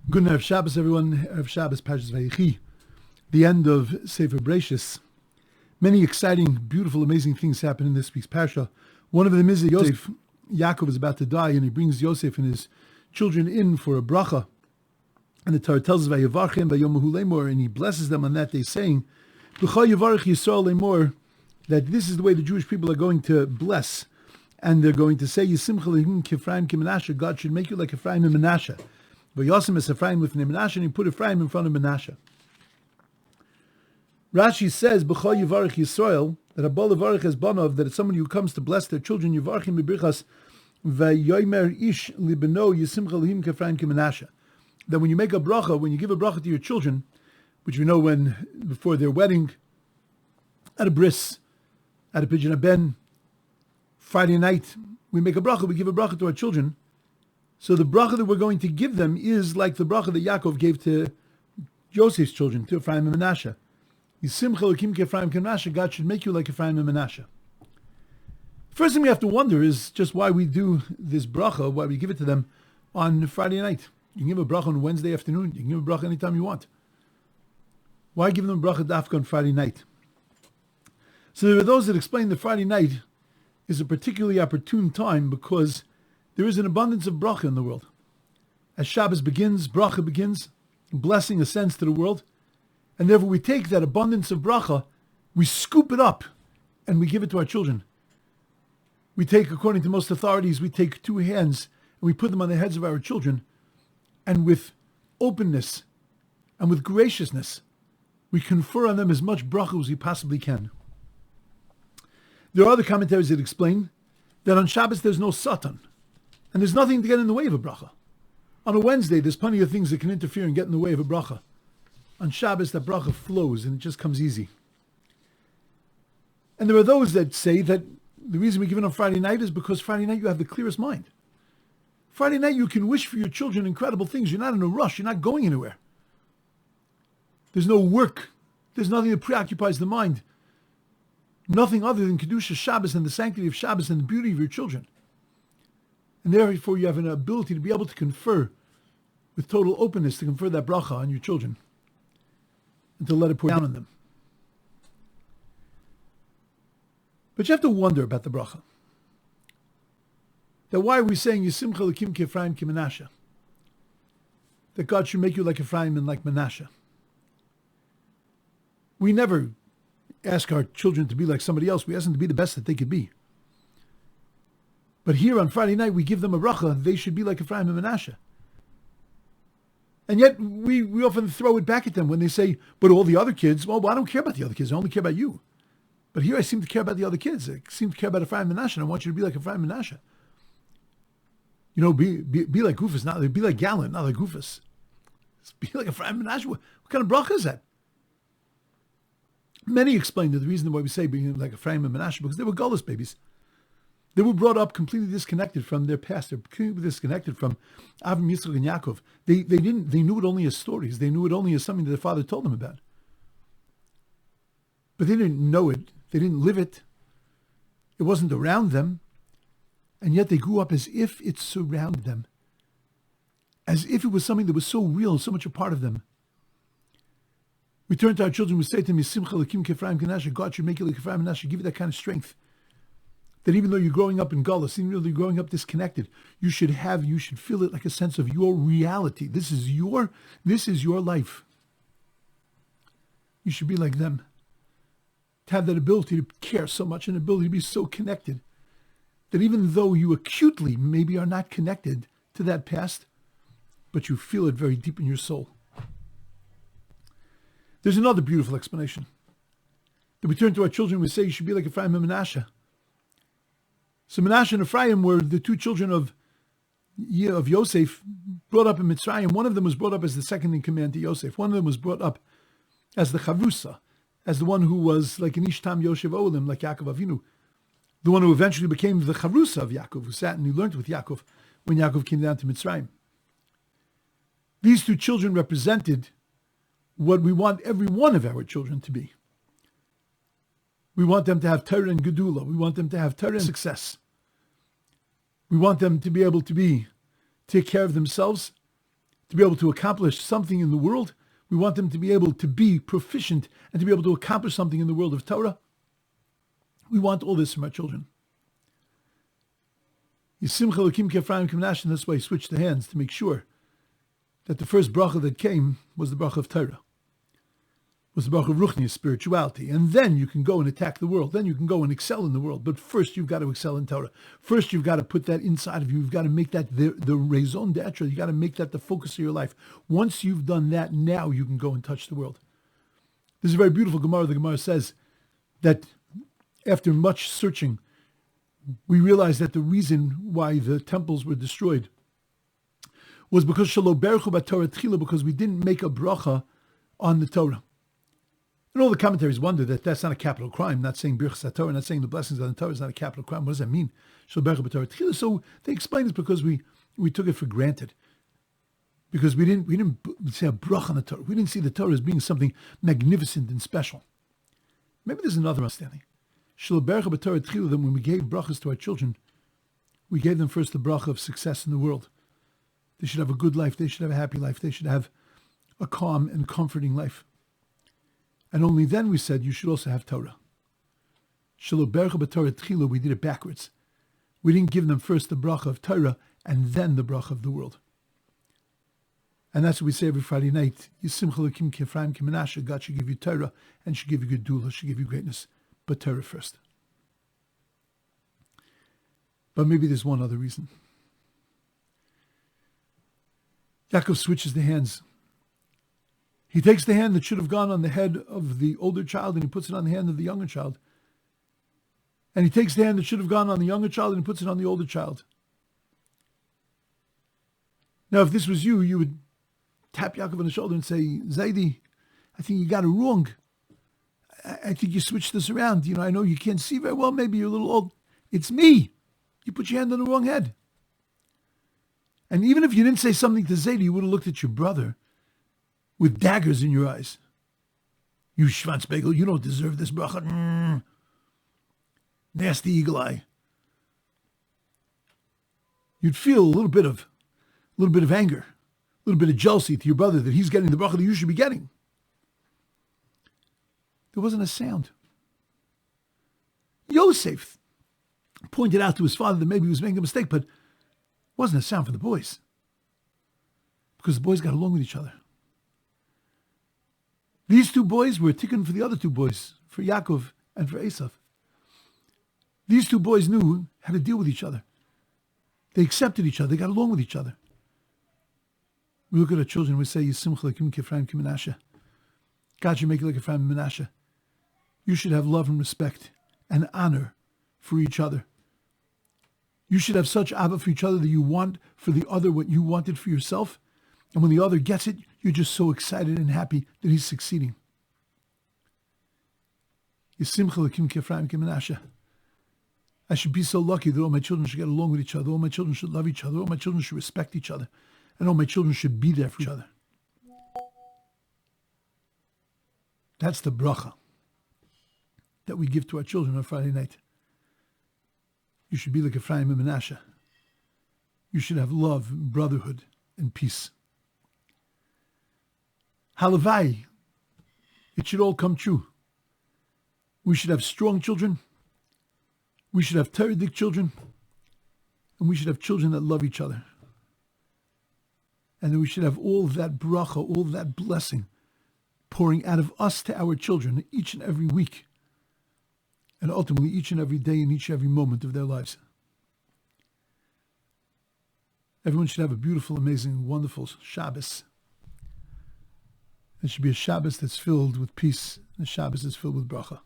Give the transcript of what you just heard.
Good Erev Shabbos, everyone. Erev Shabbos, Parshas Vayechi, the end of Sefer Bereshis. Many exciting, beautiful, amazing things happen in this week's Parsha. One of them is that Yosef, Yaakov is about to die, and he brings Yosef and his children in for a bracha. And the Torah tells us, Vayevarchem vayomahu lemor, and he blesses them on that day, saying, B'cha Yevarech Yisrael lemor, that this is the way the Jewish people are going to bless. And they're going to say, Yisimcha lehim k'Efrayim k'Menashe, God should make you like Efrayim and Menashe. Vayosim es Efrayim with Menashe, and he put Efrayim in front of Menashe. Rashi says, B'cha Yevarech Yisrael, that a bal Yevarech es banov, that it's somebody who comes to bless their children, Yevarchim b'brichas, vayomer ish libeno Yisimcha lehim k'Efrayim k'Menashe. That when you make a bracha, when you give a bracha to your children, which we know when, before their wedding, at a bris, at a pidyon ben, Friday night, we make a bracha, we give a bracha to our children. So the bracha that we're going to give them is like the bracha that Yaakov gave to Joseph's children, to Efrayim and Menashe. Yisimcha Elokim k'Efrayim k'Menashe, God should make you like Efrayim and Menashe. First thing we have to wonder is just why we do this bracha, why we give it to them on Friday night. You can give a bracha on Wednesday afternoon, you can give a bracha anytime you want. Why give them a bracha dafka on Friday night? So there are those that explain that Friday night is a particularly opportune time because there is an abundance of bracha in the world. As Shabbos begins, bracha begins, blessing ascends to the world, and therefore we take that abundance of bracha, we scoop it up, and we give it to our children. We take, according to most authorities, we take two hands, and we put them on the heads of our children, and with openness and with graciousness, we confer on them as much bracha as we possibly can. There are other commentaries that explain that on Shabbos there's no satan, and there's nothing to get in the way of a bracha. On a Wednesday, there's plenty of things that can interfere and get in the way of a bracha. On Shabbos, that bracha flows and it just comes easy. And there are those that say that the reason we give it on Friday night is because Friday night you have the clearest mind. Friday night you can wish for your children incredible things. You're not in a rush. You're not going anywhere. There's no work. There's nothing that preoccupies the mind. Nothing other than Kedusha Shabbos and the sanctity of Shabbos and the beauty of your children. And therefore you have an ability to be able to confer with total openness, to confer that bracha on your children and to let it pour down on them. But you have to wonder about the bracha. That why are we saying Yisimcha Elokim k'Efrayim k'Menashe? That God should make you like Ephraim and like Menashe. We never ask our children to be like somebody else. We ask them to be the best that they could be. But here on Friday night, we give them a bracha. They should be like Efrayim and Menashe. And yet, we often throw it back at them when they say, but all the other kids, well, I don't care about the other kids. I only care about you. But here I seem to care about the other kids. I seem to care about Efrayim and Menashe, and I want you to be like Efrayim and Menashe. You know, be like Gufus, be like Gallant, not like Gufus. Be like Efrayim and Menashe. What kind of bracha is that? Many explain that the reason why we say being like Efrayim and Menashe because they were gullus babies. They were brought up completely disconnected from their past. They're completely disconnected from Avram, Yitzchak, and Yaakov. They knew it only as stories. They knew it only as something that their father told them about. But they didn't know it. They didn't live it. It wasn't around them. And yet they grew up as if it surrounded them. As if it was something that was so real, so much a part of them. We turn to our children, we say to them, Yisimcha Elokim k'Efrayim k'Menashe, God should make you like Efrayim and Menashe, give you that kind of strength. That even though you're growing up in Gullus, even though you're growing up disconnected, you should feel it like a sense of your reality. This is your life. You should be like them. To have that ability to care so much and ability to be so connected that even though you acutely maybe are not connected to that past, but you feel it very deep in your soul. There's another beautiful explanation. That we turn to our children, we say you should be like Efrayim and Menashe. So Menashe and Ephraim were the two children of Yosef, brought up in Mitzrayim. One of them was brought up as the second in command to Yosef. One of them was brought up as the Chavrusa, as the one who was like an Ishtam Yoshev Olim, like Yaakov Avinu. The one who eventually became the Chavrusa of Yaakov, who sat and he learned with Yaakov when Yaakov came down to Mitzrayim. These two children represented what we want every one of our children to be. We want them to have Torah and Gedula. We want them to have Torah and success. We want them to be able to take care of themselves, to be able to accomplish something in the world. We want them to be able to be proficient and to be able to accomplish something in the world of Torah. We want all this from our children. Yisimcha Elokim ki Efrayim and Menashe, and that's why he switched the hands to make sure that the first bracha that came was the bracha of Torah, was the bracha of Ruchnius, spirituality. And then you can go and attack the world. Then you can go and excel in the world. But first you've got to excel in Torah. First you've got to put that inside of you. You've got to make that the raison d'etre. You've got to make that the focus of your life. Once you've done that, now you can go and touch the world. This is a very beautiful Gemara. The Gemara says that after much searching, we realized that the reason why the temples were destroyed was because Shelo Berchu b'Torah Tchila, because we didn't make a bracha on the Torah. And all the commentaries wonder that that's not a capital crime. Not saying Birchas HaTorah, not saying the blessings on the Torah is not a capital crime. What does that mean? Shelo Berchu b'Torah Tchila. So they explain it's because we took it for granted. Because we didn't say a bracha on the Torah. We didn't see the Torah as being something magnificent and special. Maybe there's another understanding. Shelo Berchu b'Torah Tchila, that when we gave brachas to our children, we gave them first the bracha of success in the world. They should have a good life. They should have a happy life. They should have a calm and comforting life. And only then we said you should also have Torah. Shelo Berchu b'Torah Tchila, we did it backwards. We didn't give them first the bracha of Torah and then the bracha of the world. And that's what we say every Friday night. Yisimcha Elokim ki Efrayim ki Menashe. God should give you Torah and should give you gedula, should give you greatness. But Torah first. But maybe there's one other reason. Yaakov switches the hands. He takes the hand that should have gone on the head of the older child and he puts it on the hand of the younger child. And he takes the hand that should have gone on the younger child and he puts it on the older child. Now, if this was you, you would tap Yaakov on the shoulder and say, Zaidi, I think you got it wrong. I think you switched this around. You know, I know you can't see very well. Maybe you're a little old. It's me. You put your hand on the wrong head. And even if you didn't say something to Zaidi, you would have looked at your brother with daggers in your eyes. You Schwanzbegel, you don't deserve this bracha. Nasty eagle eye. You'd feel a little bit of anger, a little bit of jealousy to your brother that he's getting the bracha that you should be getting. There wasn't a sound. Yosef pointed out to his father that maybe he was making a mistake, but it wasn't a sound from the boys. Because the boys got along with each other. These two boys were tikkun for the other two boys, for Yaakov and for Esav. These two boys knew how to deal with each other. They accepted each other. They got along with each other. We look at our children and we say, Yisimcha Elokim ki Efrayim ki Menashe. God should make you like Efrayim and Menashe. You should have love and respect and honor for each other. You should have such abba for each other that you want for the other what you wanted for yourself. And when the other gets it, you're just so excited and happy that he's succeeding. Yisimcha Elokim ki Efrayim ki Menashe. I should be so lucky that all my children should get along with each other. All my children should love each other. All my children should respect each other. And all my children should be there for each other. That's the bracha that we give to our children on Friday night. You should be like Efrayim and Menashe. You should have love, brotherhood, and peace. Halavai, it should all come true. We should have strong children. We should have Torah-dik children. And we should have children that love each other. And then we should have all of that bracha, all of that blessing pouring out of us to our children each and every week. And ultimately each and every day and each and every moment of their lives. Everyone should have a beautiful, amazing, wonderful Shabbos. It should be a Shabbos that's filled with peace, and a Shabbos that's filled with bracha.